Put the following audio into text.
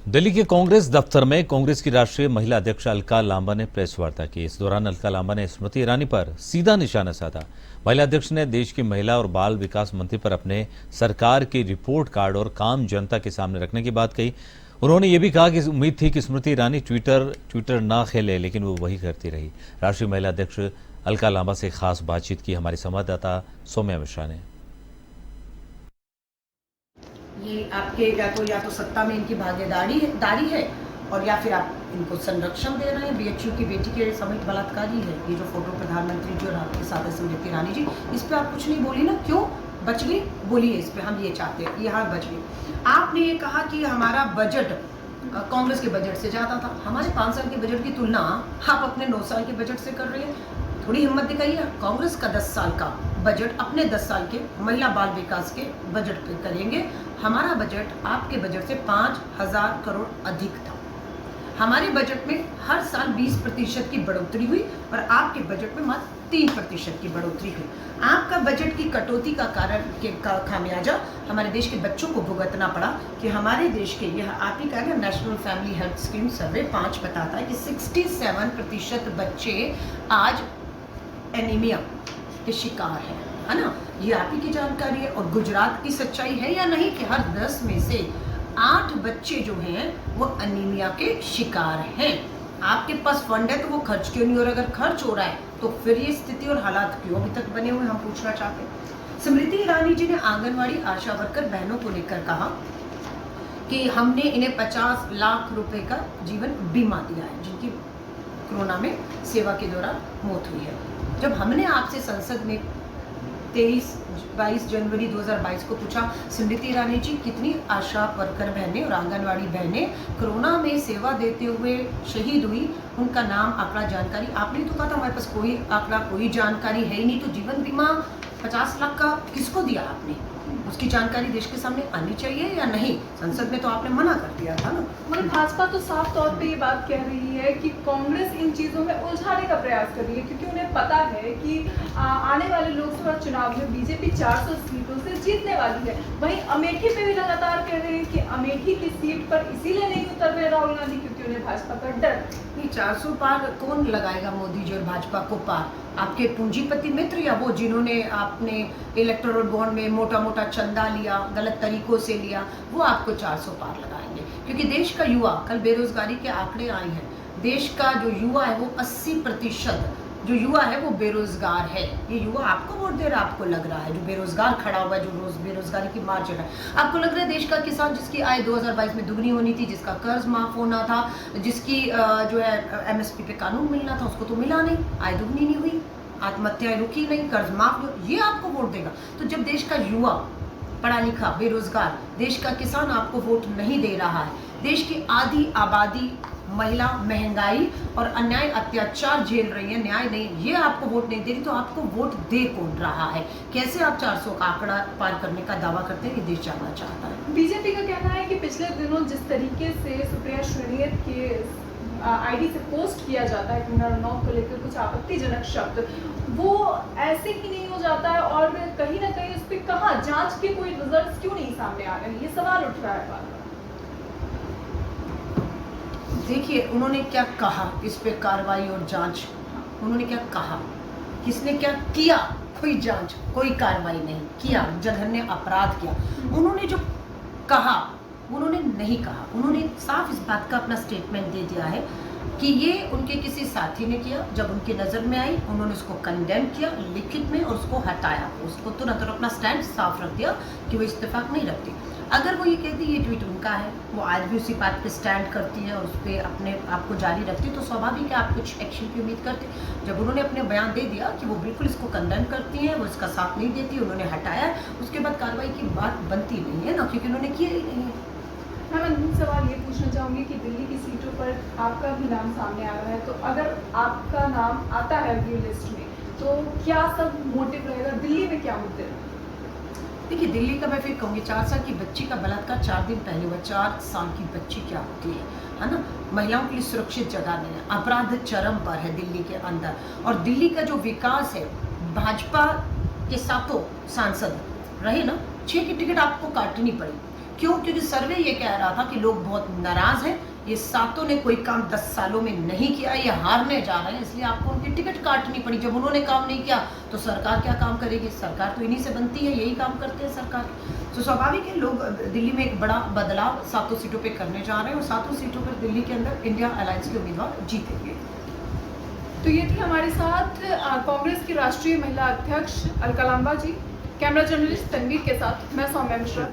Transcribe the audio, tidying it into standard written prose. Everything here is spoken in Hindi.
दिल्ली के कांग्रेस दफ्तर में कांग्रेस की राष्ट्रीय महिला अध्यक्ष अलका लांबा ने प्रेस वार्ता की। इस दौरान अलका लांबा ने स्मृति ईरानी पर सीधा निशाना साधा। महिला अध्यक्ष ने देश की महिला और बाल विकास मंत्री पर अपने सरकार की रिपोर्ट कार्ड और काम जनता के सामने रखने की बात कही। उन्होंने ये भी कहा कि उम्मीद थी कि स्मृति ईरानी ट्विटर ना खेले, लेकिन वो वही करती रही। राष्ट्रीय महिला अध्यक्ष अलका लांबा से खास बातचीत की हमारी संवाददाता सौम्या मिश्रा ने। ये आपके या तो सत्ता में इनकी भागीदारी है और या फिर आप इनको संरक्षण दे रहे हैं। बीएचयू की बेटी के समेत बलात्कारी है। ये जो फोटो प्रधानमंत्री जी और आपके साथ है स्मृति ईरानी जी, इस पे आप कुछ नहीं बोली ना, क्यों बच गई? बोलिए इस पे, हम ये चाहते हैं। यहाँ बच गई। आपने ये कहा कि हमारा बजट कांग्रेस के बजट से ज़्यादा था। हमारे 5 साल के बजट की तुलना आप अपने 9 साल के बजट से कर रही है। थोड़ी हिम्मत दिखाइए। कांग्रेस का 10 साल का बजट अपने 10 साल के महिला बाल विकास के बजट पे करेंगे। हमारा बजट आपके बजट से 5,000 करोड़ अधिक था। हमारे बजट में हर साल 20% की बढ़ोतरी हुई और आपके बजट में मात्र 3% की बढ़ोतरी हुई। आपका बजट की कटौती का कारण का खामियाजा हमारे देश के बच्चों को भुगतना पड़ा कि हमारे देश के, यह आप ही कह रहे हैं, नेशनल फैमिली हेल्थ स्कीम सर्वे 5 बताता है कि 67% बच्चे आज एनीमिया के शिकार है ना। ये आप ही की जानकारी है। और गुजरात की सच्चाई है या नहीं कि हर 10 में से 8 बच्चे जो हैं वो एनीमिया के शिकार हैं। आपके पास फंड है तो वो खर्च क्यों नहीं हो रहा? अगर खर्च हो रहा है तो फिर ये स्थिति और हालात क्यों अभी तक बने हुए, हम पूछना चाहते हैं। स्मृति ईरानी जी ने आंगनवाड़ी आशा वर्कर बहनों को लेकर कहा कि हमने इन्हें 50 लाख रुपए का जीवन बीमा दिया है, जिनकी कोरोना में सेवा के दौरान मौत हुई है। जब हमने आपसे संसद में 22 जनवरी 2022 को पूछा, स्मृति ईरानी जी कितनी आशा वर्कर बहनें और आंगनवाड़ी बहनें कोरोना में सेवा देते हुए शहीद हुई, उनका नाम आंकड़ा जानकारी, आपने तो कहा था हमारे पास कोई आंकड़ा कोई जानकारी है ही नहीं। तो जीवन बीमा 50 लाख का किसको दिया आपने? उसकी जानकारी देश के सामने आनी चाहिए या नहीं? संसद में तो आपने मना कर दिया था ना। मगर भाजपा तो साफ तौर पे ये बात कह रही है कि कांग्रेस इन चीजों में उलझाने का प्रयास कर रही है, क्योंकि उन्हें पता है कि आने वाले लोकसभा चुनाव में बीजेपी 400 सीटों से जीतने वाली है। वहीं अमेठी पे भी लगातार कह रहे हैं कि अमेठी की सीट पर इसीलिए नहीं उतर रहे राहुल गांधी क्योंकि उन्हें भाजपा का डर। ये 400 पार कौन लगाएगा मोदी जी और भाजपा को पार? आपके पूंजीपति मित्र या वो जिन्होंने आपने इलेक्टोरल बॉन्ड में मोटा मोटा चंदा लिया, गलत तरीकों से लिया, वो आपको 400 पार लगाएंगे? क्योंकि देश का युवा, कल बेरोजगारी के आंकड़े आए हैं, देश का जो युवा है वो 80% जो युवा है वो बेरोजगार है। ये युवा आपको वोट दे रहा है, आपको लग रहा है, जो बेरोजगार खड़ा हुआ है, जो रोज बेरोजगारी की मार चल रहा है, आपको लग रहा है देश का किसान जिसकी आय 2022 में दुगनी होनी थी, जिसका कर्ज माफ होना था, जिसकी जो है एमएसपी पे कानून मिलना था, उसको तो मिला नहीं, आय दुगनी नहीं हुई, आत्महत्याएं रुकी नहीं, कर्ज माफ नहीं, ये आपको वोट देगा? तो जब देश का युवा पढ़ा लिखा बेरोजगार, देश का किसान आपको वोट नहीं दे रहा है, देश की आधी आबादी महिला महंगाई और अन्याय अत्याचार झेल रही है, न्याय नहीं, ये आपको वोट नहीं दे रही, तो आपको वोट दे कौन रहा है? कैसे आप 400 का आंकड़ा पार करने का दावा करते हैं? ये देश जानना चाहता है। बीजेपी का कहना है कि पिछले दिनों जिस तरीके से सुप्रिया श्रीनियत के आईडी से पोस्ट किया जाता है कंगना रनौत को लेकर कुछ आपत्तिजनक शब्द, वो ऐसे ही नहीं हो जाता है और कहीं ना कहीं उस पर कहाँ जांच के कोई रिजल्ट क्यों नहीं सामने आ रहे हैं, ये सवाल उठ रहा है बार बार। देखिए उन्होंने क्या कहा इस पे कार्रवाई और जांच, उन्होंने क्या कहा, किसने क्या किया? कोई जांच कोई कार्रवाई नहीं किया, जघन्य अपराध किया। उन्होंने जो कहा उन्होंने नहीं कहा, उन्होंने साफ इस बात का अपना स्टेटमेंट दे दिया है कि ये उनके किसी साथी ने किया, जब उनकी नज़र में आई उन्होंने उसको कंडेम किया लिखित में और उसको हटाया, उसको तुरंत और अपना स्टैंड साफ रख दिया कि वो इस्तीफाक नहीं रखती। अगर वो ये कहती ये ट्वीट उनका है, वो आज भी उसी बात पे स्टैंड करती है और उस पर अपने आप को जारी रखती, तो स्वाभाविक है आप कुछ एक्शन की उम्मीद करते। जब उन्होंने अपने बयान दे दिया कि वो बिल्कुल इसको कंडेम करती हैं, वो इसका साथ नहीं देती, उन्होंने हटाया, उसके बाद कार्रवाई की बात बनती नहीं है ना, क्योंकि उन्होंने किया ही नहीं है। मैं अंतिम सवाल ये पूछना चाहूँगी कि दिल्ली की सीटों पर आपका भी नाम सामने आ रहा है, तो अगर आपका नाम आता है अगली लिस्ट में तो क्या सब मोटिव रहेगा? दिल्ली में क्या मुद्दे हैं? देखिए दिल्ली का मैं फिर कहूँगी, 4 साल की बच्ची का बलात्कार 4 दिन पहले हुआ। 4 साल की बच्ची क्या होती है ना? महिलाओं के लिए सुरक्षित जगह नहीं है, अपराध चरम पर है दिल्ली के अंदर। और दिल्ली का जो विकास है, भाजपा के सातों सांसद रहे ना, 6 की टिकट आपको काटनी पड़ी, क्यों? क्योंकि सर्वे ये कह रहा था कि लोग बहुत नाराज हैं, ये सातों ने कोई काम 10 सालों में नहीं किया, ये हारने जा रहे हैं, इसलिए आपको उनकी टिकट काटनी पड़ी। जब उन्होंने काम नहीं किया तो सरकार क्या काम करेगी? सरकार तो इन्हीं से बनती है, यही काम करते हैं सरकार। तो स्वाभाविक है लोग दिल्ली में एक बड़ा बदलाव 7 सीटों पे करने जा रहे हैं और 7 सीटों पर दिल्ली के अंदर इंडिया अलायंस के उम्मीदवार जीतेंगे। तो ये थी हमारे साथ कांग्रेस की राष्ट्रीय महिला अध्यक्ष अलका लांबा जी। कैमरा जर्नलिस्ट तनवीर के साथ मैं सौम्या मिश्रा।